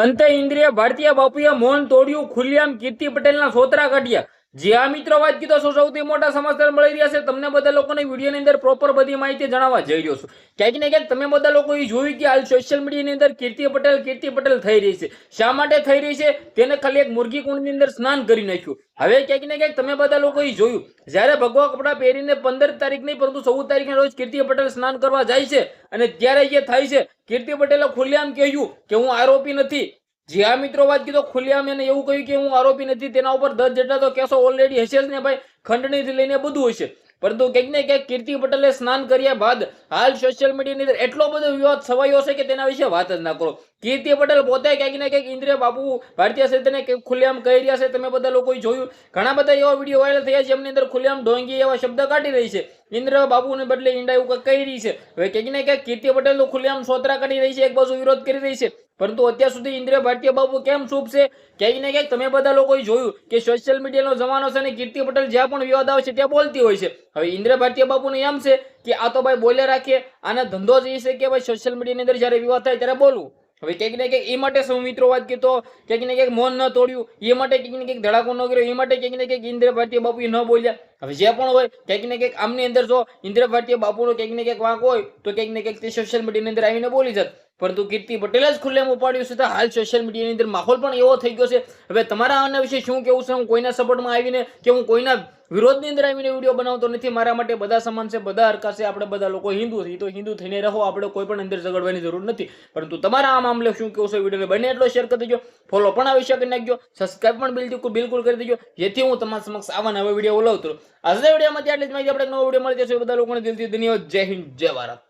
અંતે ઇન્દ્રિય ભારતીય બાપુએ મૌન તોડ્યું, ખુલ્લેઆમ કીર્તિ પટેલના સોતરા કાઢ્યા। જે આ મિત્રો વાત કીધો છો સૌથી મોટા સમાચાર મળી રહ્યા છે તમને બધા લોકોને વિડીયોની અંદર પ્રોપર બધી માહિતી જણાવવા જઈ રહ્યો છું। ક્યાંક ને ક્યાંક તમે બધા લોકો એ જોયું કે હાલ સોશિયલ મીડિયાની અંદર કીર્તિ પટેલ થઈ રહી છે। શા માટે થઈ રહી છે? તેને ખાલી એક મુરગી કુંડની અંદર સ્નાન કરી નાખ્યું। હવે ક્યાંક ને ક્યાંક તમે બધા લોકો એ જોયું, જ્યારે ભગવા કપડા પહેરીને 15 તારીખ નહીં પરંતુ 14 તારીખના રોજ કીર્તિ પટેલ સ્નાન કરવા જાય છે અને ત્યારે જે થાય છે, કીર્તિ પટેલે ખુલ્લેઆમ કહ્યું કે હું આરોપી નથી। જે આ મિત્રો વાત કીધો ખુલ્લેઆમ એને એવું કહ્યું કે હું આરોપી નથી, તેના ઉપર 10 જેટલા તો કેસો ઓલરેડી હશે જ ને ભાઈ, ખંડણીથી લઈને બધું હશે। પરંતુ ક્યાંક ને ક્યાંક કીર્તિ પટેલે સ્નાન કર્યા બાદ હાલ સોશિયલ મીડિયાની અંદર એટલો બધો વિવાદ છવાયો છે કે તેના વિશે વાત જ ના કરો। કીર્તિ પટેલ પોતે ક્યાંક ને ક્યાંક ઇન્દ્રિય બાપુ ભારતીય સહિતને ખુલ્લેઆમ કહી રહ્યા છે। તમે બધા લોકોએ જોયું, ઘણા બધા એવા વિડીયો વાયરલ થયા છે એમની અંદર ખુલ્લેઆમ ઢોંગી એવા શબ્દ કાઢી રહી છે, ઇન્દ્રિય બાપુને બદલે ઈંડા એવું કહી રહી છે। હવે ક્યાંક ને ક્યાંક કીર્તિ પટેલ ખુલ્લેઆમ સોતરા કાઢી રહી છે, એક બાજુ વિરોધ કરી રહી છે, પરંતુ અત્યાર સુધી ઇન્દ્રિય ભારતીય બાપુ કેમ ચૂપ છે? ક્યાંક ને ક્યાંક તમે બધા લોકોએ જોયું કે સોશિયલ મીડિયાનો જમાનો છે અને કીર્તિ પટેલ જ્યાં પણ વિવાદ આવે છે ત્યાં બોલતી હોય છે। હવે ઇન્દ્રિય ભારતીય બાપુને એમ છે કે આ તો ભાઈ બોલ્યા રાખીએ, આના ધંધો જ એ છે કે ભાઈ સોશિયલ મીડિયાની અંદર જ્યારે વિવાદ થાય ત્યારે બોલવું। હવે ક્યાંક ને ક્યાંક એ માટે શું મિત્રો વાત કીધો, ક્યાંક ને ક્યાંક મૌન ન તોડ્યું, એ માટે ક્યાંક ને ક્યાંક ધડાકો ન કર્યો, એ માટે ક્યાંક ને ક્યાંક ઇન્દ્રિય ભારતીય બાપુ ન બોલ્યા। હવે જે પણ હોય ક્યાંક ને ક્યાંક આમની અંદર જો ઇન્દ્રિય ભારતીય બાપુનો ક્યાંક ને ક્યાંક વાંક હોય તો ક્યાંક ને ક્યાંક તે સોશિયલ મીડિયાની અંદર આવીને બોલી જાત, પરંતુ કીર્તિ પટેલે જ ખુલ્લેઆમ ઉપાડ્યું છે। તો હાલ સોશિયલ મીડિયાની અંદર માહોલ પણ એવો થઈ ગયો છે। હવે તમારા આના વિશે શું કેવું છે? હું કોઈના સપોર્ટમાં આવીને કે હું કોઈના વિરોધની અંદર આવીને વિડીયો બનાવતો નથી। મારા માટે બધા સમાન છે, બધા હરખા છે, આપણે બધા લોકો હિન્દુ છે, તો હિન્દુ થઈને રહો, આપણે કોઈ પણ અંદર ઝઘડવાની જરૂર નથી। પરંતુ તમારા આ મામલે શું કેવું છે? વિડીયોને બને એટલો શેર કરી દેજો, ફોલો પણ આવી શકે નાખજો, સબસ્ક્રાઇબ પણ બિલકુલ કરી દેજો, જેથી હું તમારા સમક્ષ આવા નવા વિડીયો લાવતો રહું। આજના વિડીયોમાં આટલી જ માહિતી, આપણે નવો વિડીયો મળી જશે। બધા લોકોને દિલથી ધન્યવાદ। જય હિન્દ, જય ભારત।